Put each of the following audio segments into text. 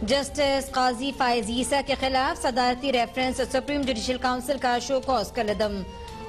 Justice काजी फायज ईसा के खिलाफ सदारती reference supreme judicial council का शो कॉज का कदम।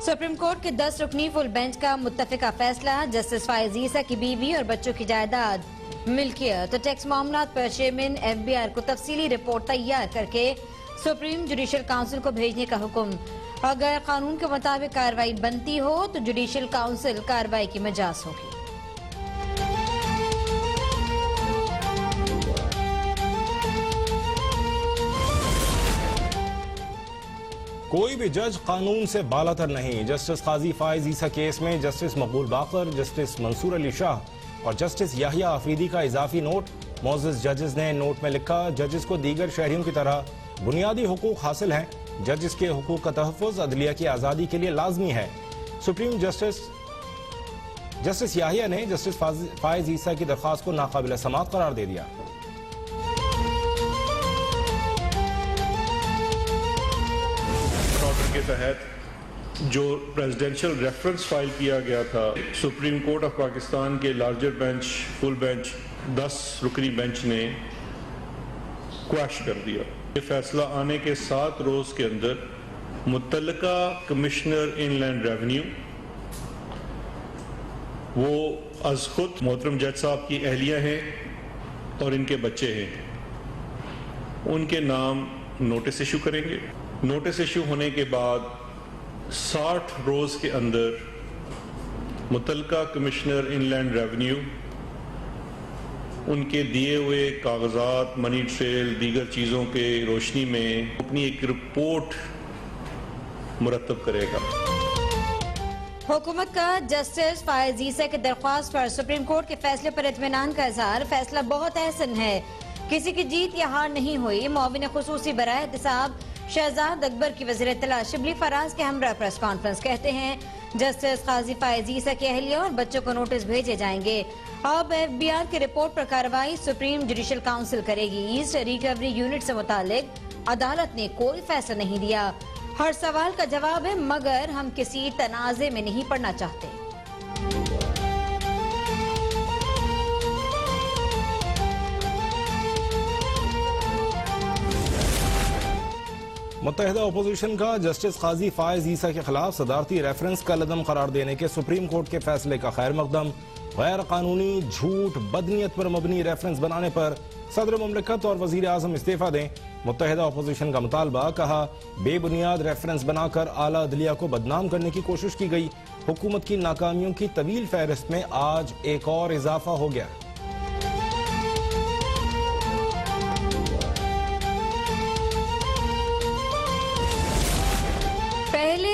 सुप्रीम कोर्ट के 10 रुकनी फुल बेंच का मुत्तफिका फैसला। जस्टिस फायज ईसा की बीवी और बच्चों की जायदाद, मिल्कियत, टैक्स मामलात पर चेयरमैन FBI को तफसीली रिपोर्ट तैयार करके सुप्रीम जुडिशल काउंसिल को भेजने का हुक्म। अगर कानून के मुताबिक कार्रवाई बनती हो तो जुडिशल काउंसिल कार्रवाई की मजाज होगी। कोई भी जज कानून से बालातर नहीं। जस्टिस काजी फायज ईसा केस में जस्टिस मकबूल बाकर, जस्टिस मंसूर अली शाह और जस्टिस याहिया आफरीदी का इजाफी नोट। मोअज़्ज़िज़ जजेस ने नोट में लिखा, जजेस को दीगर शहरियों की तरह बुनियादी हुकूक हासिल हैं। जजेस के हुकूक का तहफ़्फ़ुज़ अदलिया की आज़ादी के लिए लाजमी है। सुप्रीम जस्टिस याहिया ने जस्टिस फायज ईसा की दरख्वास्त को नाकाबिल समाअत करार दे दिया। ऑर्डर के तहत जो प्रेसिडेंशियल रेफरेंस फाइल किया गया था, सुप्रीम कोर्ट ऑफ पाकिस्तान के लार्जर बेंच, फुल बेंच, 10 रुकनी बेंच ने क्वैश कर दिया। ये फैसला आने के 7 रोज के अंदर मुतल्लिका कमिश्नर इनलैंड रेवेन्यू, वो अज खुद मोहतरम जज साहब की अहलिया हैं और इनके बच्चे हैं, उनके नाम नोटिस इशू करेंगे। नोटिस इशू होने के बाद 60 रोज के अंदर मुतल्लिका कमिश्नर इनलैंड रेवेन्यू उनके दिए हुए कागजात, मनी ट्रेल, दीगर चीज़ों के रोशनी में अपनी एक रिपोर्ट मुरतब करेगा। हुकूमत का जस्टिस फायज ईसा की दरख्वास्त पर सुप्रीम कोर्ट के फैसले पर इत्मीनान का इजहार। फैसला बहुत अहसन है, किसी की जीत या हार नहीं हुई। मुआविन खुसूसी बराए एहतिसाब शहजाद अकबर की वज़ीर इत्तला शिबली फराज के हमरा प्रेस कॉन्फ्रेंस कहते हैं, जस्टिस काजी फायज ईसा की अहलिया और बच्चों को नोटिस भेजे जाएंगे। अब FBI की रिपोर्ट पर कार्रवाई सुप्रीम जुडिशल काउंसिल करेगी। ईस्ट रिकवरी यूनिट से मुतालिक अदालत ने कोई फैसला नहीं दिया। हर सवाल का जवाब है, मगर हम किसी तनाज़े में नहीं पड़ना चाहते। मुत्तहिदा अपोजिशन का जस्टिस काजी फायज ईसा के खिलाफ सदारती रेफरेंस का कलअदम करार देने के सुप्रीम कोर्ट के फैसले का खैर मकदम। गैर कानूनी, झूठ, बदनीयत पर मबनी रेफरेंस बनाने पर सदर मुमलिकत और वजीर आजम इस्तीफा दें। मुत्तहिदा अपोजिशन का मुतालबा, कहा बेबुनियाद रेफरेंस बनाकर आला अदलिया को बदनाम करने की कोशिश की गई। हुकूमत की नाकामियों की तवील फहरिस्त में आज एक और इजाफा हो गया।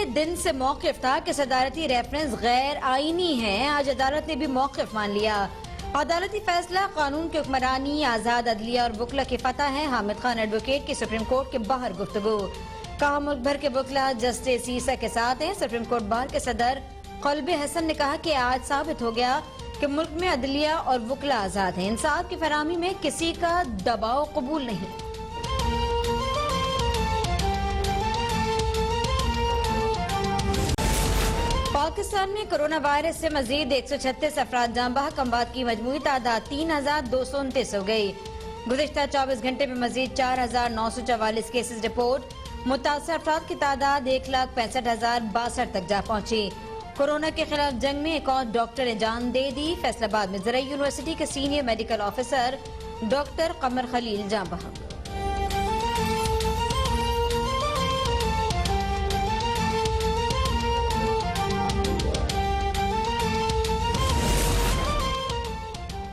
दिन से मौक़िफ़ था कि सदारती रेफरेंस गैर आईनी है। आज अदालत ने भी मौक़िफ़ मान लिया। अदालती फैसला कानून की हुक्मरानी, आज़ाद अदलिया और वकला की फतह है। हामिद खान एडवोकेट की सुप्रीम कोर्ट के बाहर गुफ्तगू, कहा मुल्क भर के वकला जस्टिस ईसा के साथ हैं। सुप्रीम कोर्ट बार के सदर क़ल्ब हसन ने कहा कि आज साबित हो गया कि मुल्क में अदलिया और वकला आज़ाद हैं। इंसाफ की फराहमी में किसी का दबाव कबूल नहीं। पाकिस्तान में कोरोना वायरस से मजीद 136 अफराद जान बहक। अमवात की मजमूई तादाद 3229 हो गई। गुज़िश्ता 24 घंटे में मजीद 4944 केसेस रिपोर्ट। मुतासर अफराद की तादाद 1,65,062 तक जा पहुंची। कोरोना के खिलाफ जंग में एक और डॉक्टर ने जान दे दी। फैसलाबाद में ज़राई यूनिवर्सिटी के सीनियर मेडिकल ऑफिसर डॉक्टर कमर खलील जान बहक।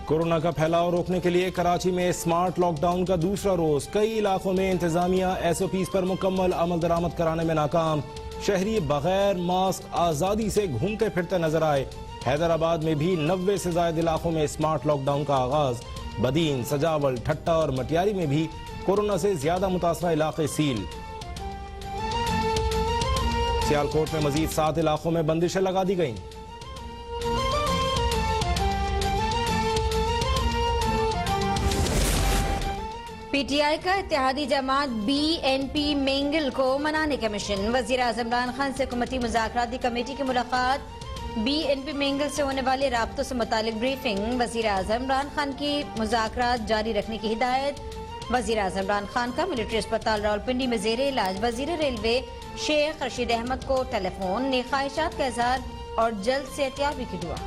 कोरोना का फैलाव रोकने के लिए कराची में स्मार्ट लॉकडाउन का दूसरा रोज। कई इलाकों में इंतजामिया SOPs पर मुकम्मल अमल दरामद कराने में नाकाम। शहरी बगैर मास्क आज़ादी से घूमते फिरते नजर आए। हैदराबाद में भी 90 से ज्यादा इलाकों में स्मार्ट लॉकडाउन का आगाज। बदीन, सजावल, ठट्टा और मटियारी में भी कोरोना से ज्यादा मुतासरा इलाके सील। सियालकोट में मजीद 7 इलाकों में बंदिशें लगा दी गई। PTI का इत्तेहादी जमात BNP मेंगल को मनाने का मिशन। वज़ीर आज़म इमरान खान से हुकूमती मुज़ाकराती कमेटी की मुलाकात। BNP मेंगल से होने वाले राब्तों से मुतालिक ब्रीफिंग। वज़ीर आज़म इमरान खान की मुज़ाकरात जारी रखने की हिदायत। वजीर आजम इमरान खान का मिलिट्री अस्पताल रावलपिंडी में जेर इलाज। वजीर रेलवे शेख रशीद अहमद को टेलीफोन, ने ख्वाहिशात का इजहार और जल्द सेहतयाबी की दुआ।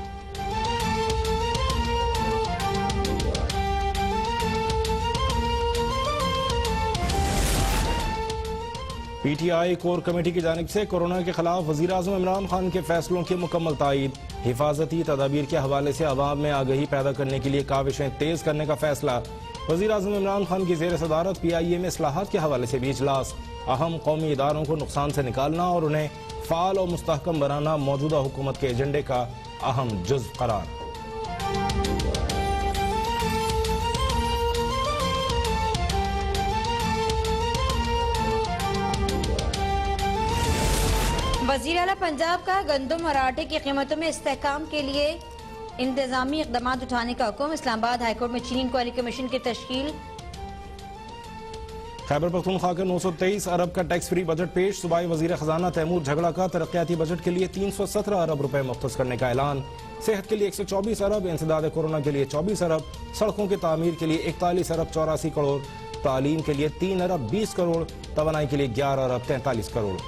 पीटीआई कोर कमेटी की जानिब से कोरोना के खिलाफ वजीर आजम इमरान खान के फैसलों की मुकम्मल तायीद। हिफाजती तदाबीर के हवाले से अवाम में आगही पैदा करने के लिए काविशें तेज करने का फैसला। वजीर आजम इमरान खान की जेर सदारत PIA में इस्लाहात के हवाले से भी इजलास। अहम कौमी इदारों को नुकसान से निकालना और उन्हें फाल और मुस्तहकम बनाना मौजूदा हुकूमत के एजेंडे का अहम जुज़्व करार। वज़ीर आला पंजाब का गंदम और आटे की कीमतों में इस्तेहकाम के लिए इंतजामी इकदाम उठाने का हुक्म। इस्लामाबाद हाईकोर्ट में चीनी इंक्वायरी कमीशन की तश्कील। खैबर पख्तूनख्वा के 923 अरब का टैक्स फ्री बजट पेश। सूबाई वजीर खजाना तैमूर झगड़ा का तरक्याती बजट के लिए 317 अरब रुपए मुख्तस करने का ऐलान। सेहत के लिए 124 अरब, इंसदाद कोरोना के लिए 24 अरब, सड़कों की तामीर के लिए 41 अरब 84 करोड़, तालीम के लिए 3 अरब 20 करोड़, तवानाई के लिए 11 अरब 43 करोड़।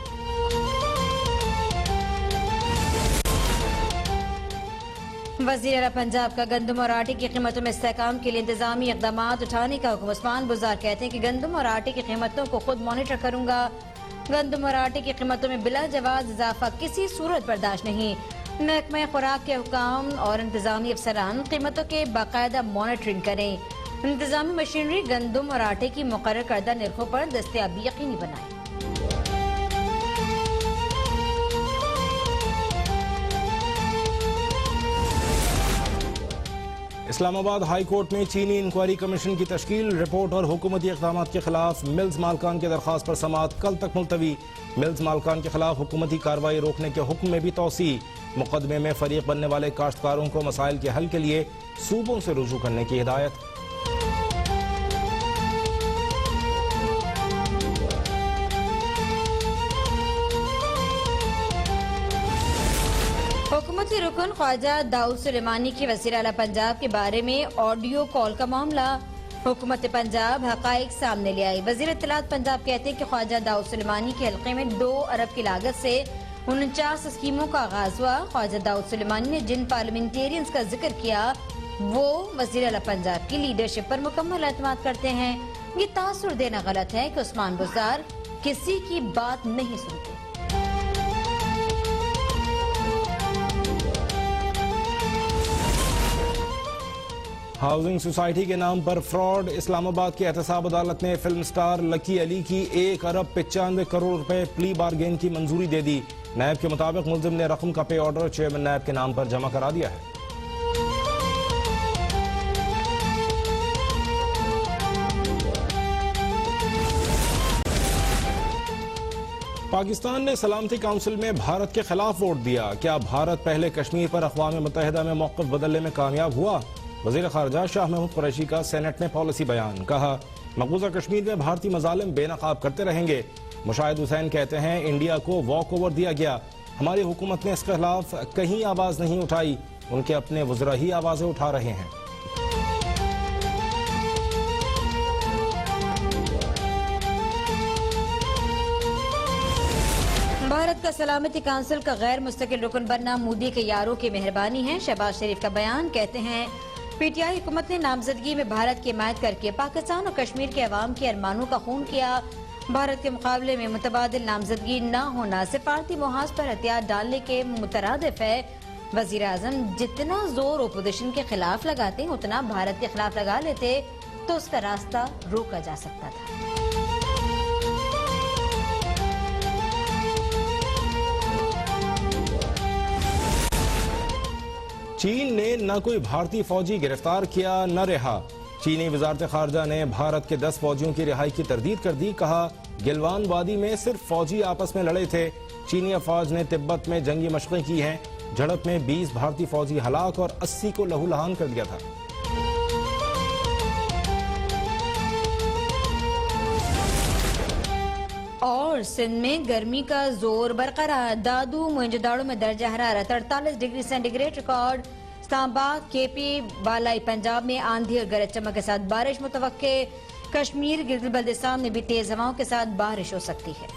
वज़ीर आला पंजाब का गंदम और आटे की कीमतों में इस्तेहकाम के लिए इंतजामी इकदाम उठाने का हुक्म। उस्मान बुज़ार कहते हैं कि गंदम और आटे की कीमतों को खुद मॉनिटर करूंगा। गंदम और आटे की कीमतों में बिला जवाज इजाफा किसी सूरत बर्दाश्त नहीं। महकमा खुराक के हुकाम और इंतजामी अफसरान कीमतों के बाकायदा मॉनिटरिंग करें। इंतजामी मशीनरी गंदम और आटे की मुकर्रर करदा निर्खों पर दस्तयाबी यकीनी बनाए। इस्लामाबाद हाई कोर्ट में चीनी इंक्वायरी कमीशन की तश्कील। रिपोर्ट और हुकूमती इक़दाम के खिलाफ मिल्स मालकान की दरख्वास्त पर समाअत कल तक मुलतवी। मिल्स मालकान के खिलाफ हुकूमती कार्रवाई रोकने के हुक्म में भी तौसी। मुकदमे में फरीक बनने वाले काश्तकारों को मसाइल के हल के लिए सूबों से रुजू करने की हिदायत। हुकूमती रुकन ख्वाजा दाऊद सुलेमानी की वज़ीर आला पंजाब के बारे में ऑडियो कॉल का मामला। हुकूमत पंजाब हकाइक सामने ले आई। वज़ीर इत्तलात पंजाब कहते हैं कि ख्वाजा दाऊद सुलेमानी के हल्के में 2 अरब की लागत से 49 स्कीमों का आगाज हुआ। ख्वाजा दाऊद सुलेमानी ने जिन पार्लियामेंटेरियंस का जिक्र किया वो वज़ीर आला पंजाब की लीडरशिप पर मुकम्मल एतमाद करते हैं। ये तासुर देना गलत है कि उस्मान बुज़ार किसी की बात नहीं सुनते। हाउसिंग सोसाइटी के नाम पर फ्रॉड। इस्लामाबाद की एहतसाब अदालत ने फिल्म स्टार लकी अली की 1 अरब 95 करोड़ रुपए प्ली बारगेन की मंजूरी दे दी। नैब के मुताबिक मुल्जिम ने रकम का पे ऑर्डर चेयरमैन नैब के नाम पर जमा करा दिया है। पाकिस्तान ने सलामती काउंसिल में भारत के खिलाफ वोट दिया। क्या भारत पहले कश्मीर पर अक़वाम मुत्तहिदा में मौक़िफ़ बदलने में कामयाब हुआ? वज़ीर ख़ारजा शाह महमूद कुरैशी का सेनेट में पॉलिसी बयान। कहा, मक़बूज़ा कश्मीर में भारतीय मज़ालिम बेनकाब करते रहेंगे। मुशाहिद हुसैन कहते हैं इंडिया को वॉक ओवर दिया गया, हमारी हुकूमत ने इसके खिलाफ कहीं आवाज़ नहीं उठाई, उनके अपने वज़रा ही आवाज़ें उठा रहे हैं। भारत का सलामती काउंसिल का गैर मुस्तकिल रुकन बनना मोदी के यारों की मेहरबानी है। शहबाज शरीफ का बयान। कहते हैं PTI हुकूमत ने नामजदगी में भारत की हिमायत करके पाकिस्तान और कश्मीर के अवाम के अरमानों का खून किया। भारत के मुकाबले में मुतबादिल नामजदगी न होना सिफारती मुहाज पर हथियार डालने के मुतरादिफ है। वजीर आजम जितना जोर ओपोजिशन के खिलाफ लगाते उतना भारत के खिलाफ लगा लेते तो उसका रास्ता रोका जा सकता था। चीन ने न कोई भारतीय फौजी गिरफ्तार किया न रिहा। चीनी वजारत खारजा ने भारत के 10 फौजियों की रिहाई की तरदीद कर दी। कहा, गिलवान वादी में सिर्फ फौजी आपस में लड़े थे। चीनी अफवाज ने तिब्बत में जंगी मशक़ें की हैं। झड़प में 20 भारतीय फौजी हलाक और 80 को लहूलुहान कर दिया था। और सिंध में गर्मी का जोर बरकरार। दादू मोइंजोदाड़ो में दर्जा हरारत 48 डिग्री सेंटीग्रेड रिकॉर्ड। सांबा, केपी, बालाई पंजाब में आंधी और गरज चमक के साथ बारिश मुतवक्के। कश्मीर, गिलगित बल्तिस्तान में भी तेज हवाओं के साथ बारिश हो सकती है।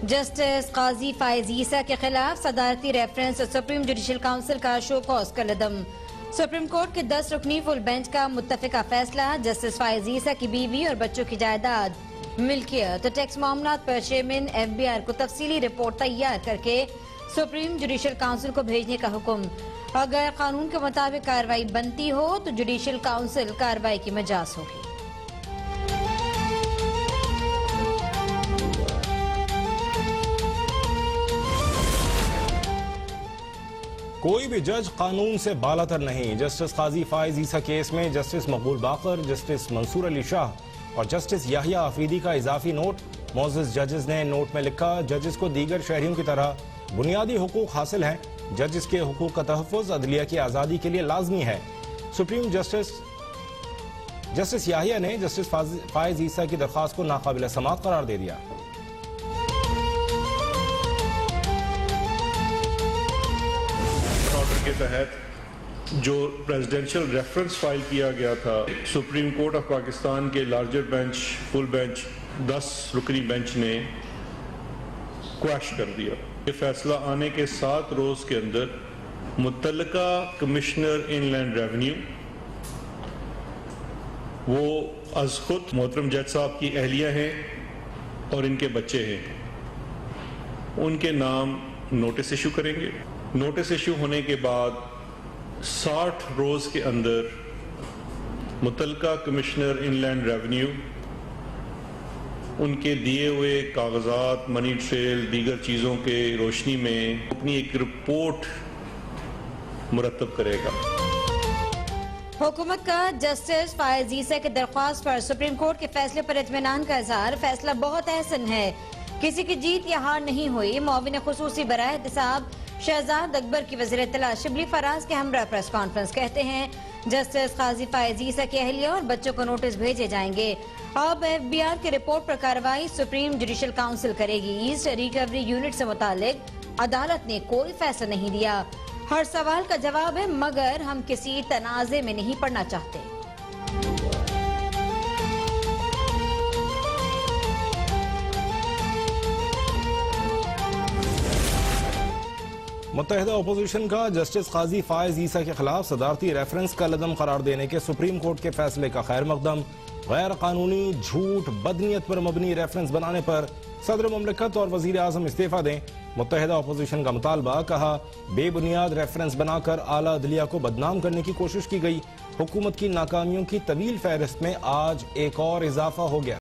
जस्टिस काजी फायज ईसा के खिलाफ सदारती रेफरेंस सुप्रीम जुडिशल काउंसिल का शो कॉज का लदम। सुप्रीम कोर्ट के 10 रुकनी फुल बेंच का मुत्तफिका फैसला। जस्टिस फायज ईसा की बीवी और बच्चों की जायदाद, मिल्कियत, टैक्स मामलात पर चेयरमैन FBR को तफसीली रिपोर्ट तैयार करके सुप्रीम जुडिशल काउंसिल को भेजने का हुक्म। अगर कानून के मुताबिक कार्रवाई बनती हो तो जुडिशल काउंसिल कार्रवाई की मजाज होगी। कोई भी जज कानून से बालातर नहीं। जस्टिस काजी फायज ईसा केस में जस्टिस मकबूल बाकर, जस्टिस मंसूर अली शाह और जस्टिस याहिया आफरीदी का इजाफी नोट। मोअज़्ज़ज़ जजेस ने नोट में लिखा, जजेस को दीगर शहरियों की तरह बुनियादी हुकूक हासिल हैं। जजेस के हुकूक का तहफ़्फ़ुज़ अदलिया की आज़ादी के लिए लाजमी है। सुप्रीम जस्टिस याहिया ने जस्टिस फायज ईसा की दरख्वास्त को नाकाबिल समाअत करार दे दिया। ऑर्डर के तहत जो प्रेसिडेंशियल रेफरेंस फाइल किया गया था, सुप्रीम कोर्ट ऑफ पाकिस्तान के लार्जर बेंच, फुल बेंच, 10 रुकनी बेंच ने क्वैश कर दिया। ये फैसला आने के 7 रोज के अंदर मुतल्लिका कमिश्नर इनलैंड रेवेन्यू, वो अज खुद मोहतरम जज साहब की अहलिया हैं और इनके बच्चे हैं, उनके नाम नोटिस इशू करेंगे। नोटिस इशू होने के बाद 60 रोज के अंदर मुतल्लिका कमिश्नर इनलैंड रेवेन्यू उनके दिए हुए कागजात, मनी ट्रेल, दीगर चीज़ों के रोशनी में अपनी एक रिपोर्ट मुरतब करेगा। हुकूमत का जस्टिस फायज ईसा की दरख्वास्त पर सुप्रीम कोर्ट के फैसले पर इत्मीनान का इजहार। फैसला बहुत अहसन है, किसी की जीत या हार नहीं हुई। मुआविन खुसूसी बराए एहतसाब शहजाद अकबर की वज़ीर इत्तला शिबली फराज के हमरा प्रेस कॉन्फ्रेंस कहते हैं, जस्टिस काजी फायज ईसा की अहलिया और बच्चों को नोटिस भेजे जाएंगे। अब FBR की रिपोर्ट पर कार्रवाई सुप्रीम जुडिशल काउंसिल करेगी। ईस्ट रिकवरी यूनिट से मुतालिक अदालत ने कोई फैसला नहीं दिया। हर सवाल का जवाब है, मगर हम किसी तनाज़े में नहीं पड़ना चाहते। मुत्तहिदा अपोजिशन का जस्टिस काजी फायज ईसा के खिलाफ सदारती रेफरेंस का लदम करार देने के सुप्रीम कोर्ट के फैसले का खैर मकदम। गैर कानूनी, झूठ, बदनीयत पर मबनी रेफरेंस बनाने पर सदर मुमलिकत और वजीर आजम इस्तीफा दें। मुत्तहिदा अपोजिशन का मुतालबा, कहा बेबुनियाद रेफरेंस बनाकर आला अदलिया को बदनाम करने की कोशिश की गई। हुकूमत की नाकामियों की तवील फहरिस्त में आज एक और इजाफा हो गया।